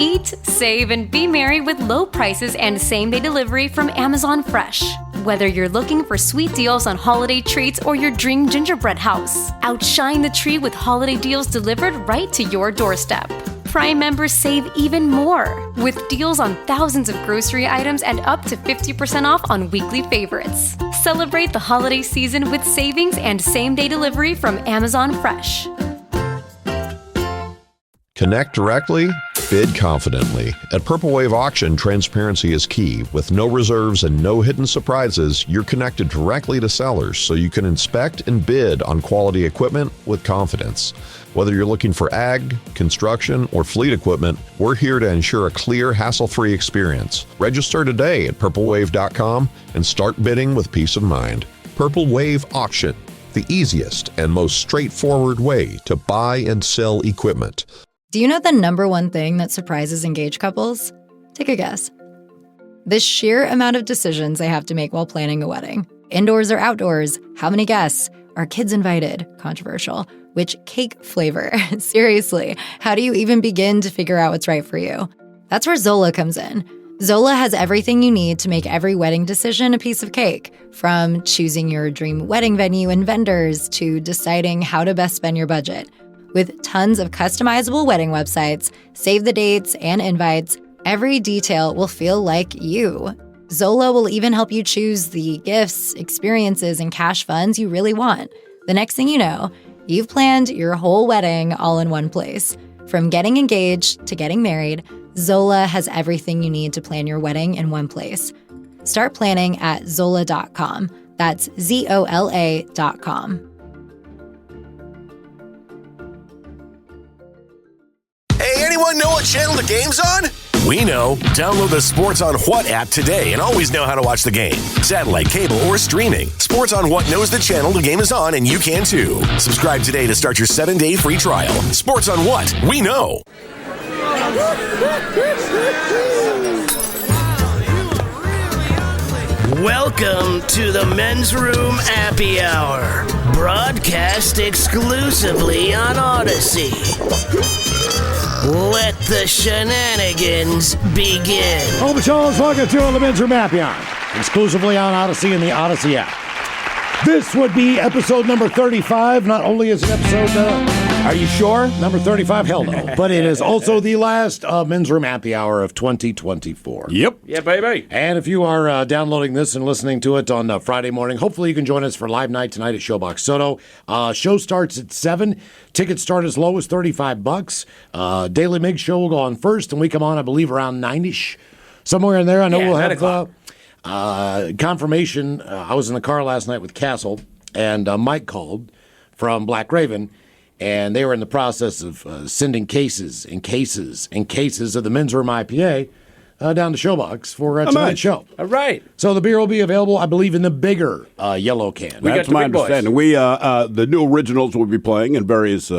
Eat, save, and be merry with low prices and same-day delivery from Amazon Fresh. Whether you're looking for sweet deals on holiday treats or your dream gingerbread house, outshine the tree with holiday deals delivered right to your doorstep. Prime members save even more with deals on thousands of grocery items and up to 50% off on weekly favorites. Celebrate the holiday season with savings and same-day delivery from Amazon Fresh. Connect directly, bid confidently. At Purple Wave Auction, transparency is key. With no reserves and no hidden surprises, you're connected directly to sellers so you can inspect and bid on quality equipment with confidence. Whether you're looking for ag, construction, or fleet equipment, we're here to ensure a clear, hassle-free experience. Register today at purplewave.com and start bidding with peace of mind. Purple Wave Auction, the easiest and most straightforward way to buy and sell equipment. Do you know the number one thing that surprises engaged couples? Take a guess. The sheer amount of decisions they have to make while planning a wedding. Indoors or outdoors? How many guests? Are kids invited? Controversial. Which cake flavor? Seriously, how do you even begin to figure out what's right for you? That's where Zola comes in. Zola has everything you need to make every wedding decision a piece of cake, from choosing your dream wedding venue and vendors to deciding how to best spend your budget. With tons of customizable wedding websites, save the dates, and invites, every detail will feel like you. Zola will even help you choose the gifts, experiences, and cash funds you really want. The next thing you know, you've planned your whole wedding all in one place. From getting engaged to getting married, Zola has everything you need to plan your wedding in one place. Start planning at Zola.com. That's ZOLA.com. Hey, anyone know what channel the game's on? We know. Download the Sports on What app today and always know how to watch the game. Satellite, cable, or streaming. Sports on What knows the channel the game is on, and you can too. Subscribe today to start your 7-day free trial. Sports on What? We know. Welcome to the Men's Room Appy Hour, broadcast exclusively on Odyssey. Let the shenanigans begin. Hello, Charles. Welcome to the Men's Room Appy Hour, exclusively on Odyssey and the Odyssey app. This would be episode number 35. Not only is it episode... are you sure? Number 35? Hell no. But it is also the last Men's Room Appy Hour of 2024. Yep. Yeah, baby. And if you are downloading this and listening to it on Friday morning, hopefully you can join us for live night tonight at Showbox Soto. Show starts at 7. Tickets start as low as $35. Daily Mig show will go on first, and we come on, I believe, around 9-ish. Somewhere in there. I know we'll have confirmation. I was in the car last night with Castle, and Mike called from Black Raven, and they were in the process of sending cases of the Men's Room IPA down to Showbox for tonight's show. All right. So the beer will be available, I believe, in the bigger yellow can. That's my understanding. We the new originals will be playing in various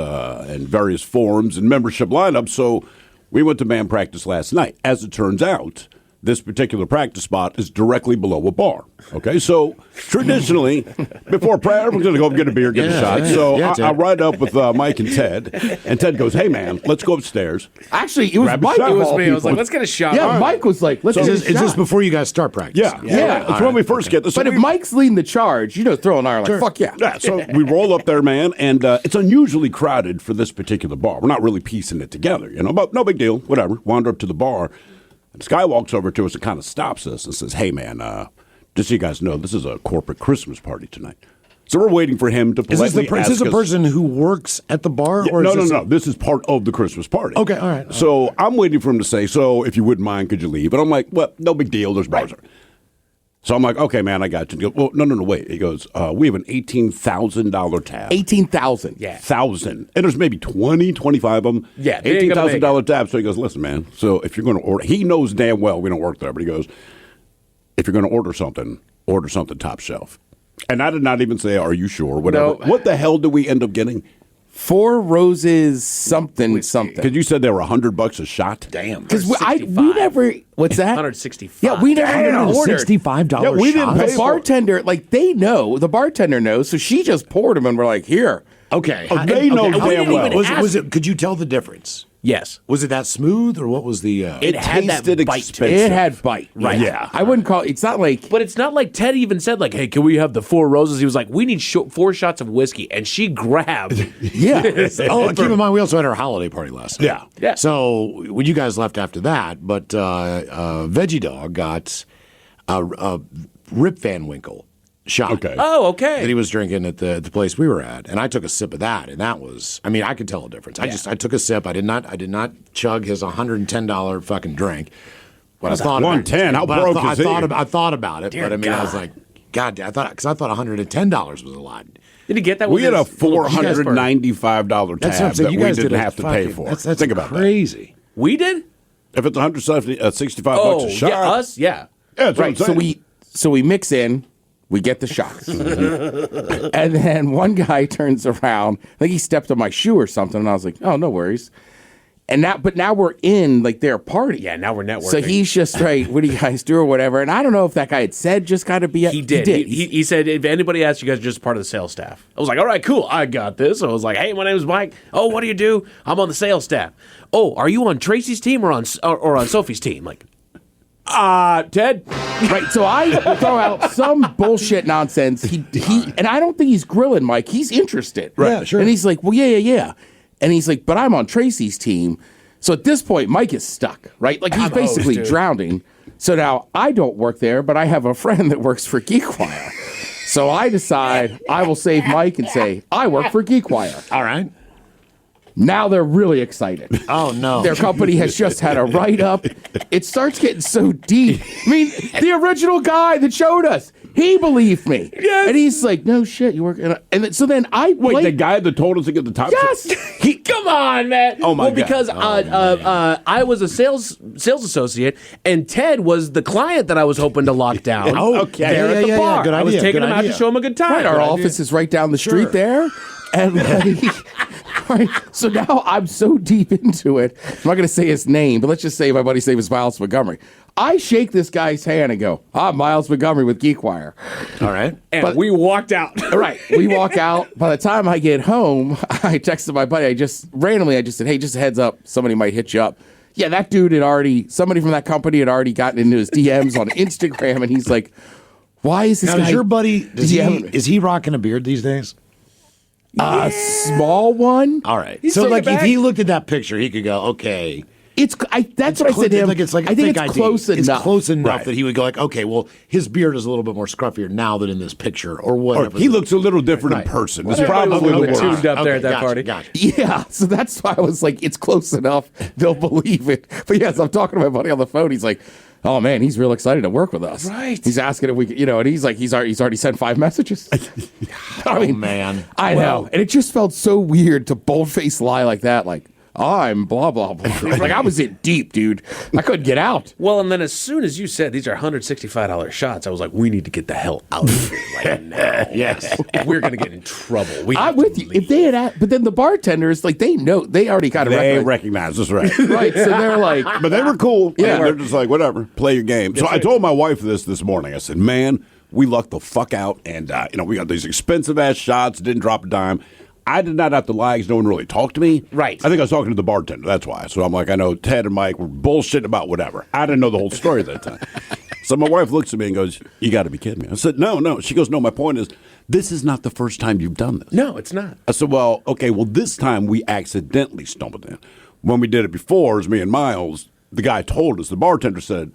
forms and membership lineups. So we went to band practice last night. As it turns out, this particular practice spot is directly below a bar. Okay, so traditionally, before prayer, we're going to go get a beer, get a shot. So I ride up with Mike and Ted goes, "Hey, man, let's go upstairs." Actually, it was Mike. It was me. I was like, "Let's get a shot." Yeah, Mike was like, "Let's get a shot." Is this before you guys start practice? Yeah. That's when we first get this. But if Mike's leading the charge, Throw and I are like, "Fuck yeah." Yeah, so we roll up there, man, and it's unusually crowded for this particular bar. We're not really piecing it together, but no big deal. Whatever. Wander up to the bar. This guy walks over to us and kind of stops us and says, "Hey, man, just so you guys know, this is a corporate Christmas party tonight." So we're waiting for him to politely ask us. Is this a person who works at the bar? Yeah, no. This is part of the Christmas party. Okay, all right. So I'm waiting for him to say, "So if you wouldn't mind, could you leave?" And I'm like, "Well, no big deal. There's bars there." So I'm like, "Okay, man, I got you." He goes, "Well, no, wait." He goes, "We have an $18,000 tab." 18,000, yeah. 1,000. And there's maybe 20, 25 of them. Yeah. $18,000 tab. So he goes, "Listen, man, so if you're going to order," he knows damn well we don't work there, but he goes, "If you're going to order something top shelf." And I did not even say, "Are you sure?" Whatever. No. What the hell did we end up getting? 4 Roses something. Because you said they were $100 a shot. Damn. Because we never. What's that? $165. Yeah, we never even ordered. $65 yeah, we didn't pay the bartender, they know. The bartender knows, so she just poured them, and we're like, "Here." Okay. They know damn well. Was it? Could you tell the difference? Yes. Was it that smooth, or what was the? It had that tasted bite. expensive. It had bite. Right. Yeah. I wouldn't call it's not like. But it's not like Ted even said, like, hey, can we have the 4 roses? He was like, we need 4 shots of whiskey. And she grabbed. Yeah. Oh, keep in mind, we also had our holiday party last night. Yeah. So when you guys left after that, but Veggie Dog got a Rip Van Winkle shot. Okay. Oh, okay. That he was drinking at the place we were at, and I took a sip of that, and that was, I mean, I could tell a difference. I took a sip. I did not chug his $110 fucking drink. But I thought $110. How broke is he? I thought about it, but I mean, I was like, God, I thought $110 was a lot. Did he get that? We with had a his- $495 That's what I'm tab saying. that You we guys didn't did have to pay for. That's Think about crazy. We did? that. If it's $165 Oh, a shot, yeah, us? Yeah. yeah, that's Right. what I'm So saying. we mix in, we get the shots. And then one guy turns around, I think he stepped on my shoe or something, and I was like, oh, no worries. And now we're in like their party. Yeah, now we're networking. So he's just right, what do you guys do or whatever. And I don't know if that guy had said just gotta be He did. He said, if anybody asks, you guys are just part of the sales staff. I was like, all right, cool. I got this. I was like, hey, my name is Mike. Oh, what do you do? I'm on the sales staff. Oh, are you on Tracy's team or on Sophie's team? Like, Ted. Right, so I throw out some bullshit nonsense. He and I don't think he's grilling Mike. He's interested. Right. Yeah, sure. And he's like, well, yeah. And he's like, but I'm on Tracy's team. So at this point, Mike is stuck, right? Like he's basically drowning. So now I don't work there, but I have a friend that works for GeekWire. So I decide I will save Mike and say, I work for GeekWire. All right. Now they're really excited. Oh, no. Their company has just had a write-up. It starts getting so deep. I mean, the original guy that showed us, he believed me. Yes. And he's like, no shit, you work... And then, so then I... Wait, the guy that told us to get the top... Yes! come on, man. Oh, my God. Because I was a sales associate, and Ted was the client that I was hoping to lock down. Oh, okay. There at the bar. Good I was idea, taking good him out idea. to show him a good time. Right, our office is right down the street there. And like, right, so now I'm so deep into it. I'm not going to say his name, but let's just say my buddy's name is Miles Montgomery. I shake this guy's hand and go, Miles Montgomery with GeekWire. All right. And we walked out. Right, we walk out. By the time I get home, I texted my buddy. I just said, hey, just a heads up, somebody might hit you up. Yeah, that dude somebody from that company had already gotten into his DMs on Instagram, and he's like, why is this Now, guy... does your buddy, is he rocking a beard these days? A small one. All right. He's So, taking like, it back. if he looked at that picture, he could go, okay. That's what I said to him. Like, it's like a I think fake it's ID. close enough. It's close enough Right. that he would go like, okay, well, his beard is a little bit more scruffier now than in this picture, or whatever. He looks a little different Right. in person. Well, It's everybody was probably a the little bit worst. tuned up there at that gotcha, party. Gotcha. Yeah, so that's why I was like, it's close enough. They'll believe it. But yes, I'm talking to my buddy on the phone. He's like, oh man, he's real excited to work with us. Right. He's asking if we, and he's like, he's already sent 5 messages. I mean, man. I know, and it just felt so weird to boldface lie like that. Like, I'm blah blah blah. Like I was in deep, dude. I couldn't get out. Well, and then as soon as you said these are $165 shots, I was like, we need to get the hell out of here right now. Yes. We're going to get in trouble. I'm with you. If they had, but then the bartenders, like they know, they already kind of They recognize us, right? right. So they're like, But they were cool. Yeah. They're just like, whatever, play your game. So I told my wife this morning. I said, man, we lucked the fuck out. And, we got these expensive-ass shots, didn't drop a dime. I did not have to lie because no one really talked to me. Right. I think I was talking to the bartender. That's why. So I'm like, I know Ted and Mike were bullshitting about whatever. I didn't know the whole story at that time. So my wife looks at me and goes, you got to be kidding me. I said, no. She goes, no, my point is, this is not the first time you've done this. No, it's not. I said, well, okay, this time we accidentally stumbled in. When we did it before, it was me and Miles, the guy told us, the bartender said,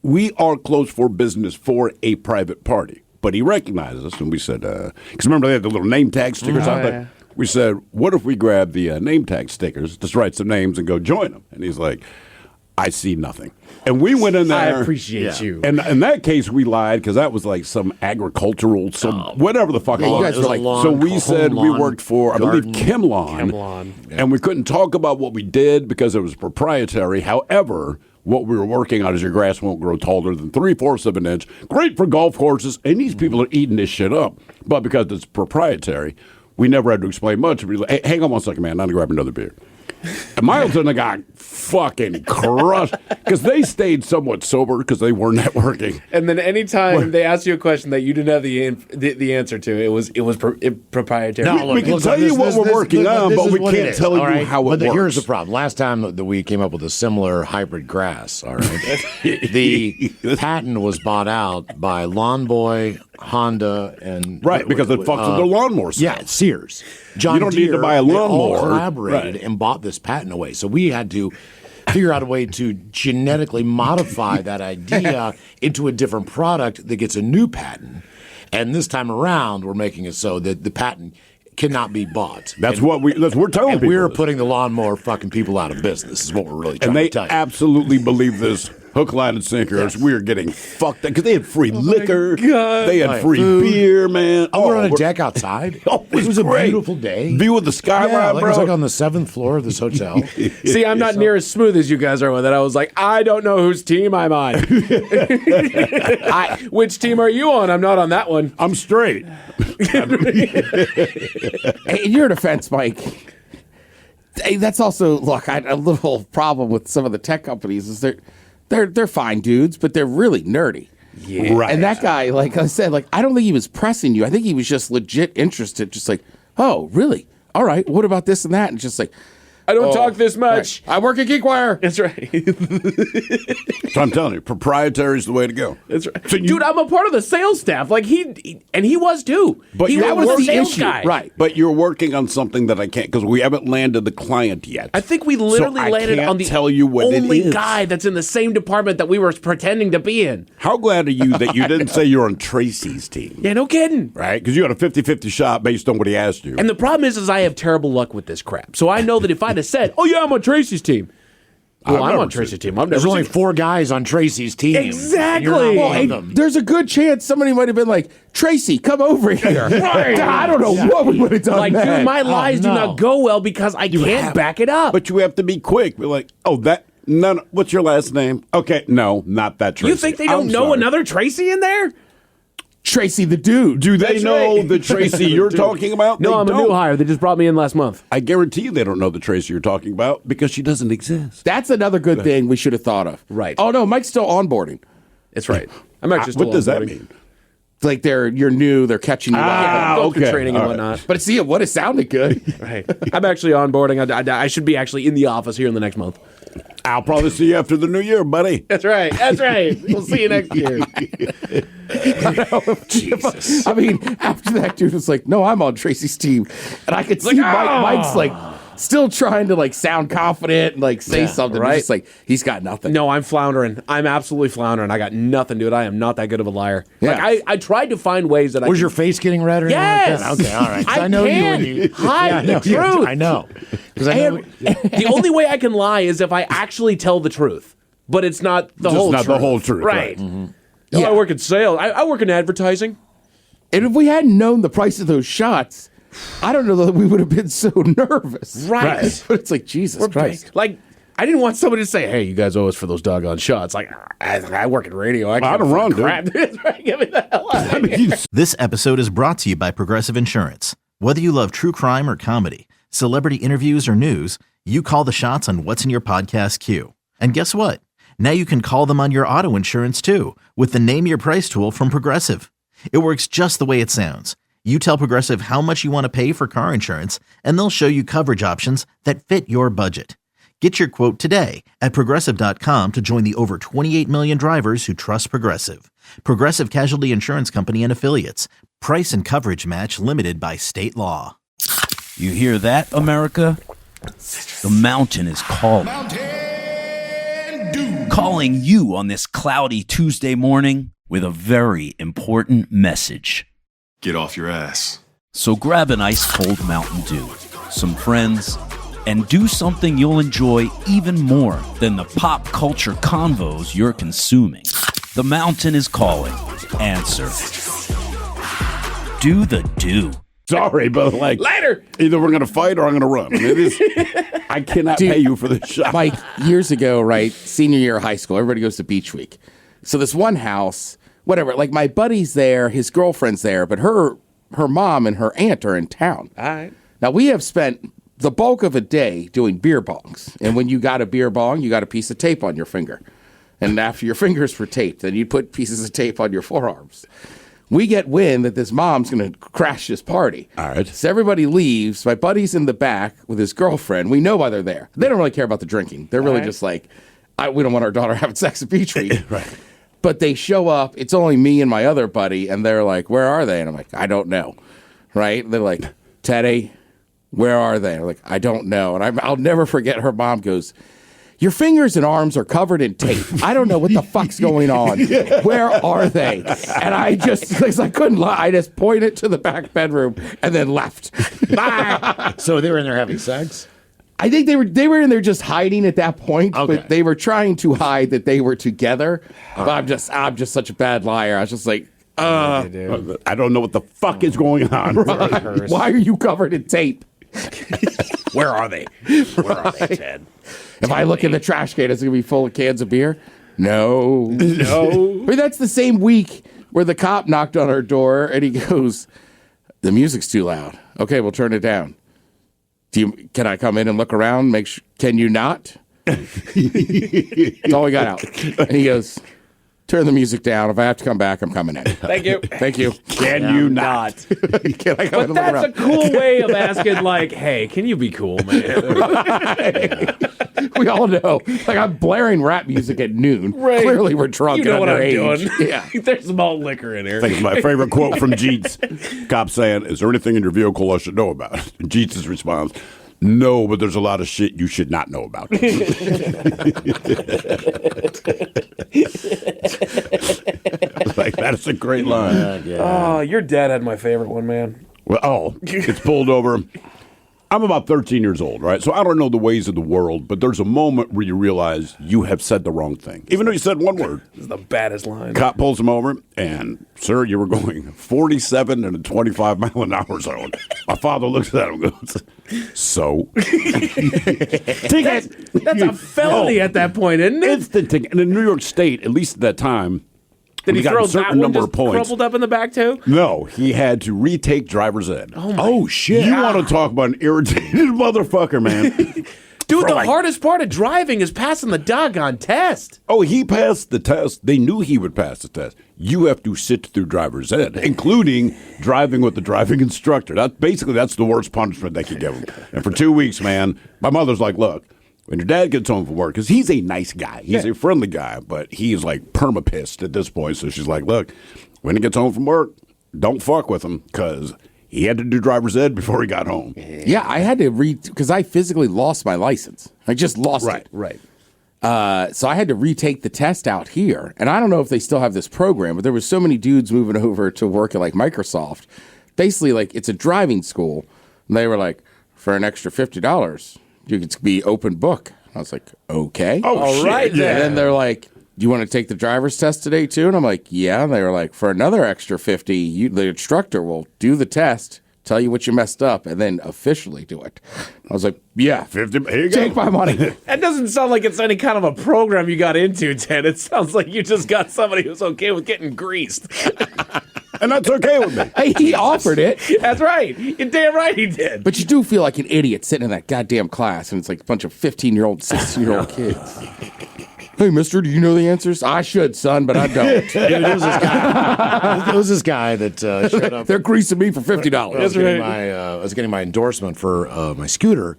we are closed for business for a private party. But he recognized us, and we said, because remember they had the little name tag stickers out there? We said, what if we grab the name tag stickers, just write some names and go join them? And he's like, I see nothing. And we went in there. I appreciate you. And in that case, we lied because that was like some agricultural, whatever the fuck it you was. guys were like, So we said we worked for, I believe, Kimlawn. Kimlawn. And we couldn't talk about what we did because it was proprietary. However, what we were working on is your grass won't grow taller than 3/4 of an inch. Great for golf courses. And these people are eating this shit up. But because it's proprietary, we never had to explain much. We like, hey, hang on one second, man. I'm going to grab another beer. And Miles and I got fucking crushed because they stayed somewhat sober because they were networking. And then anytime they asked you a question that you didn't have the answer to, it was proprietary. No, we can tell you what we're working on, but we can't tell you how it works. Here's the problem. Last time that we came up with a similar hybrid grass, all right, the patent was bought out by Lawn Boy, Honda, and because it fucks with the lawnmower sales. Yeah, Sears. John You don't need to Deere, buy a they lawnmower. all collaborated and bought this patent away. So we had to figure out a way to genetically modify that idea into a different product that gets a new patent. And this time around, we're making it so that the patent cannot be bought. That's what we're telling and people. We're putting the lawnmower fucking people out of business is what we're really trying and they to tell you. absolutely believe this. Hook, line, and sinker. Yes. We are getting fucked up because they had free liquor. They had free beer, man. We're on a deck outside. It was a beautiful day. View of the skyline, bro. It was like on the 7th floor of this hotel. See, I'm not near as smooth as you guys are with it. I was like, I don't know whose team I'm on. Which team are you on? I'm not on that one. I'm straight. Hey, in your defense, Mike, hey, that's also, look, I had a little problem with some of the tech companies is they're fine dudes, but they're really nerdy. Yeah. Right. And that guy, like I said, like I don't think he was pressing you. I think he was just legit interested, just like, oh, really? All right, what about this and that? And just like, I don't talk this much. Right. I work at GeekWire. That's right. So I'm telling you, proprietary is the way to go. That's right. So dude, I'm a part of the sales staff. Like he was too. But he that was was the the sales issue. guy. Right. But you're working on something that I can't because we haven't landed the client yet. I think we literally landed on the tell you what only it is. guy that's in the same department that we were pretending to be in. How glad are you that you didn't say you're on Tracy's team? Yeah, no kidding. Right? Because you had a 50-50 shot based on what he asked you. And the problem is I have terrible luck with this crap. So I know that if I'd have said, "Oh yeah, I'm on Tracy's team," well, I'm on Tracy's team. There's only 4 guys on Tracy's team. Exactly. You're not Well, one of them. There's a good chance somebody might have been like, Tracy, come over here. Right. I don't know what we would have done. Like, then. dude, my lies do not go well because I can't back it up. But you have to be quick. Be like, oh, that. No, what's your last name? Okay, no, not that Tracy. You think they don't know another Tracy in there? Tracy the dude. Do they That's know right. the Tracy you're talking about? No, They I'm a don't. new hire. They just brought me in last month. I guarantee you they don't know the Tracy you're talking about because she doesn't exist. That's another good thing we should have thought of. Right. Oh, no, Mike's still onboarding. That's right. I'm actually still What does that onboarding. mean? Like you're new, they're catching you up. Go through okay. training and All right. whatnot. But see, what it sounded good. Right. I'm actually onboarding. I should be actually in the office here in the next month. I'll probably see you after the new year, buddy. That's right. That's right. We'll see you next year. Jesus. I mean, after that, dude was like, no, I'm on Tracy's team. And I could see Mike's like still trying to like sound confident and like say something. right. Right. Just like, he's got nothing. No, I'm floundering. I'm absolutely floundering. I got nothing, dude. I am not that good of a liar. Yeah. Like I tried to find ways that Was your face getting red or Yes! anything like that? Okay, all right. 'Cause I know can you. When you hide the truth. I know. 'Cause I know. The only way I can lie is if I actually tell the truth. But it's not the Just whole not truth. the whole truth, Right. right. No, Yeah. I work in sales. I work in advertising. And if we hadn't known the price of those shots, I don't know that we would have been so nervous. Right. But it's like, Jesus Christ. Like, I didn't want somebody to say, "Hey, you guys owe us for those doggone shots." Like, I work in radio. I can't don't run, dude. crap. Get me the hell out of here. This episode is brought to you by Progressive Insurance. Whether you love true crime or comedy, celebrity interviews or news, you call the shots on what's in your podcast queue. And guess what? Now you can call them on your auto insurance too with the Name Your Price tool from Progressive. It works just the way it sounds. You tell Progressive how much you want to pay for car insurance, and they'll show you coverage options that fit your budget. Get your quote today at Progressive.com to join the over 28 million drivers who trust Progressive. Progressive Casualty Insurance Company and Affiliates. Price and coverage match limited by state law. You hear that, America? The mountain is calling. Calling you on this cloudy Tuesday morning with a very important message. Get off your ass. So grab an ice cold Mountain Dew, some friends, and do something you'll enjoy even more than the pop culture convos you're consuming. The mountain is calling. Answer. Do the do. Sorry, but like Later. either we're gonna fight or I'm gonna run. I mean, it is. I cannot pay you for this shot. Mike, years ago, right, senior year of high school, everybody goes to Beach Week. So this one house, whatever, like my buddy's there, his girlfriend's there, but her mom and her aunt are in town. All right. Now, we have spent the bulk of a day doing beer bongs. And when you got a beer bong, you got a piece of tape on your finger. And after your fingers were taped, then you put pieces of tape on your forearms. We get wind that this mom's going to crash this party. All right. So everybody leaves. My buddy's in the back with his girlfriend. We know why they're there. They don't really care about the drinking. They're really just like, we don't want our daughter having sex at Beach Week. Right. But they show up. It's only me and my other buddy. And they're like, where are they? And I'm like, I don't know. Right? They're like, Teddy, where are they? I'm like, I don't know. And I'll never forget her mom goes, your fingers and arms are covered in tape. I don't know what the fuck's going on. Where are they? And I couldn't lie. I just pointed to the back bedroom and then left. Bye. So they were in there having sex? I think they were in there just hiding at that point, Okay. but they were trying to hide that they were together. But I'm just such a bad liar. I was just like, I don't know what the fuck is going on. right. Why are you covered in tape? Where are they? Where are they, Ted? If I look in the trash can, it's going to be full of cans of beer? No. But that's the same week where the cop knocked on our door and he goes, the music's too loud. Okay, we'll turn it down. Can I come in and look around? Can you not? That's all we got out. And he goes, turn the music down. If I have to come back, I'm coming in. Thank you. Thank you. Can you not? Can I come in and But look that's around? a cool way of asking, like, hey, can you be cool, man? We all know. Like, I'm blaring rap music at noon. Right. Clearly, we're drunk You know and what I'm underage. doing. Yeah. There's malt liquor in here. I think it's my favorite quote from Jeets. Cop saying, is there anything in your vehicle I should know about? And Jeets' response, no, but there's a lot of shit you should not know about. Like, that is a great line. Oh, your dad had my favorite one, man. Well, it's pulled over. I'm about 13 years old, right? So I don't know the ways of the world, but there's a moment where you realize you have said the wrong thing, even though you said one word. This is the baddest line. Cop pulls him over, and, sir, you were going 47 in a 25-mile-an-hour zone. My father looks at him and goes, so? That's a felony at that point, isn't it? Instant ticket. And in New York State, at least at that time, Did we he got throw a certain that one number just of points. crumpled up in the back, too? No, he had to retake driver's ed. Oh, shit. You want to talk about an irritated motherfucker, man. Dude, the like- hardest part of driving is passing the doggone test. Oh, he passed the test. They knew he would pass the test. You have to sit through driver's ed, including driving with the driving instructor. That's the worst punishment they could give him. And for 2 weeks, man, my mother's like, look, when your dad gets home from work, because he's a nice guy. He's a friendly guy, but he is like perma-pissed at this point. So she's like, look, when he gets home from work, don't fuck with him because he had to do driver's ed before he got home. Yeah, I had to because I physically lost my license. I just lost it. Right. So I had to retake the test out here. And I don't know if they still have this program, but there was so many dudes moving over to work at like Microsoft. Basically, like it's a driving school. And they were like, for an extra $50, you could be open book. I was like, okay. Oh, All shit. right, Yeah. And then they're like, do you want to take the driver's test today too? And I'm like, yeah. And they were like, for another extra $50, the instructor will do the test, tell you what you messed up, and then officially do it. I was like, yeah, 50. Here you go. take my money. That doesn't sound like it's any kind of a program you got into, Ted. It sounds like you just got somebody who's okay with getting greased. And that's okay with me. Hey, he offered it. That's right. You're damn right he did. But you do feel like an idiot sitting in that goddamn class, and it's like a bunch of 15-year-old, 16-year-old kids. Hey, mister, do you know the answers? I should, son, but I don't. Dude, it was this guy that showed up. They're greasing me for $50. I was getting my endorsement for my scooter.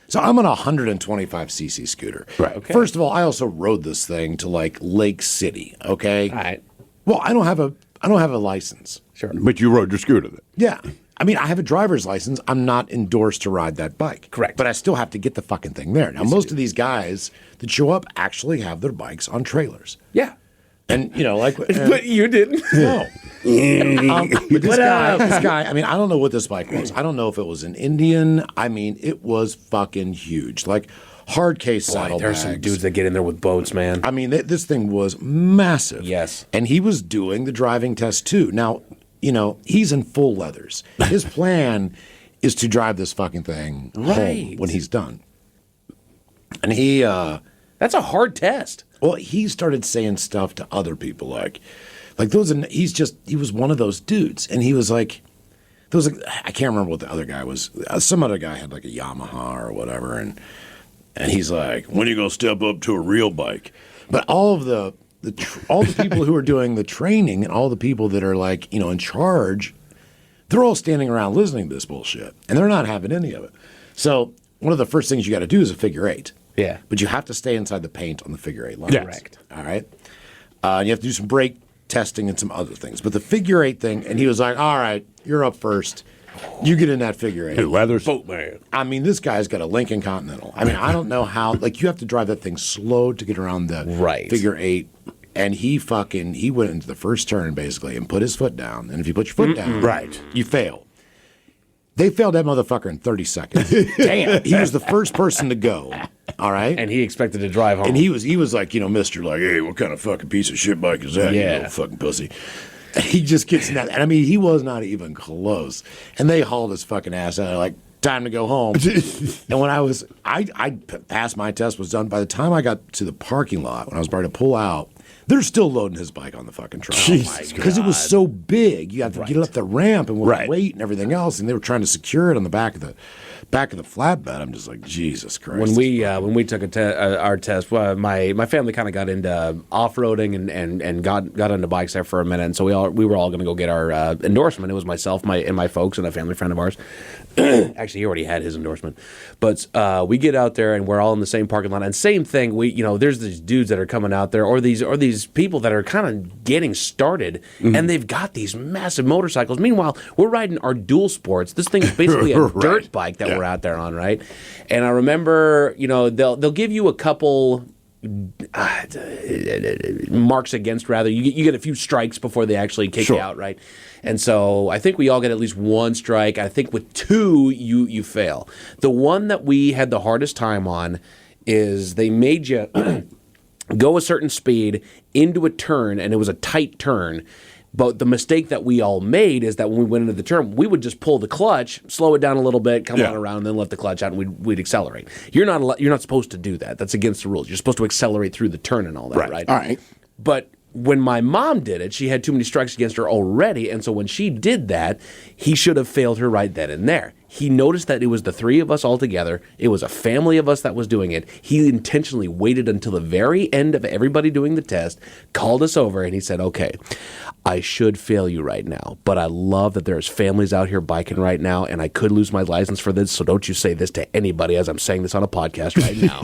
So I'm on a 125cc scooter. Right. Okay. First of all, I also rode this thing to like Lake City. Okay. All right. Well, I don't have a license. Sure. But you rode your scooter then. Yeah. I mean, I have a driver's license. I'm not endorsed to ride that bike. Correct. But I still have to get the fucking thing there. Now, most of these guys that show up actually have their bikes on trailers. Yeah. And, you know, like... But you didn't. No. But this guy, I mean, I don't know what this bike was. I don't know if it was an Indian. I mean, it was fucking huge. Like, hard case saddlebags. There's some dudes that get in there with boats, man. I mean, this thing was massive. Yes. And he was doing the driving test, too. Now, you know, he's in full leathers. His plan is to drive this fucking thing home when he's done. And he... That's a hard test. Well, he started saying stuff to other people like those. He was one of those dudes, and he was like, there was I can't remember what the other guy was. Some other guy had like a Yamaha or whatever, and he's like, when are you gonna step up to a real bike? But all the people who are doing the training and all the people that are like, in charge, they're all standing around listening to this bullshit, and they're not having any of it. So one of the first things you got to do is a figure eight. Yeah. But you have to stay inside the paint on the figure eight line. Yes. Correct. All right. And you have to do some brake testing and some other things. But the figure eight thing, and he was like, all right, you're up first. You get in that figure eight. Hey, Leathers. Boatman. I mean, this guy's got a Lincoln Continental. I mean, I don't know how. Like, you have to drive that thing slow to get around the figure eight. And he went into the first turn, basically, and put his foot down. And if you put your foot down, you fail. They failed that motherfucker in 30 seconds. Damn. He was the first person to go. All right? And he expected to drive home. And he was like, Mr. like, hey, what kind of fucking piece of shit bike is that? Yeah. You little fucking pussy. And he just gets in that. And I mean, he was not even close. And they hauled his fucking ass out. Like, time to go home. And when I passed my test, was done. By the time I got to the parking lot, when I was about to pull out, they're still loading his bike on the fucking truck. Because it was so big. You had to get it up the ramp and with weight and everything else. And they were trying to secure it on the back of the flatbed. I'm just like, Jesus Christ. When we took our test, my family kind of got into off-roading and got into bikes there for a minute. And so we were all going to go get our endorsement. It was myself, my folks, and a family friend of ours. Actually, he already had his endorsement. But we get out there and we're all in the same parking lot. And same thing, there's these dudes that are coming out there, or these people that are kind of getting started, and they've got these massive motorcycles. Meanwhile, we're riding our dual sports. This thing is basically a dirt bike that we're out there on, right? And I remember, they'll give you a couple marks against, rather. You get a few strikes before they actually kick you out, right? And so I think we all get at least one strike. I think with two, you fail. The one that we had the hardest time on is they made you go a certain speed into a turn, and it was a tight turn. But the mistake that we all made is that when we went into the turn, we would just pull the clutch, slow it down a little bit, come on around, and then let the clutch out, and we'd accelerate. You're not supposed to do that. That's against the rules. You're supposed to accelerate through the turn and all that, right? All right. But when my mom did it, she had too many strikes against her already, and so when she did that, he should have failed her right then and there. He noticed that it was the three of us all together. It was a family of us that was doing it. He intentionally waited until the very end of everybody doing the test, called us over, and he said, okay, I should fail you right now, but I love that there's families out here biking right now, and I could lose my license for this, so don't you say this to anybody as I'm saying this on a podcast right now.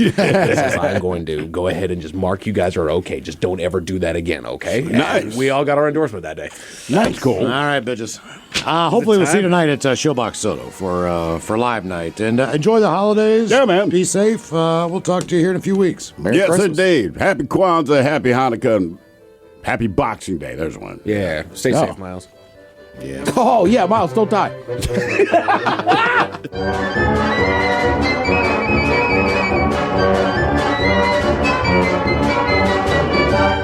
I'm going to go ahead and just mark you guys are okay. Just don't ever do that again, okay? Nice. And we all got our endorsement that day. Nice. Cool. All right, bitches. Hopefully we'll see you tonight at Showbox Soto for live night. And enjoy the holidays. Yeah, man. Be safe. We'll talk to you here in a few weeks. Merry yes, Christmas. indeed. Happy Kwanzaa, happy Hanukkah, and happy Boxing Day. There's one. Yeah. Stay safe, Miles. Yeah. Oh, yeah, Miles, don't die.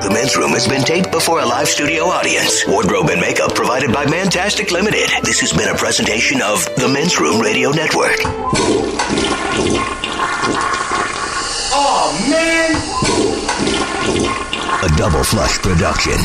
The Men's Room has been taped before a live studio audience. Wardrobe and makeup provided by Mantastic Limited. This has been a presentation of the Men's Room Radio Network. Oh, man! A Double Flush production.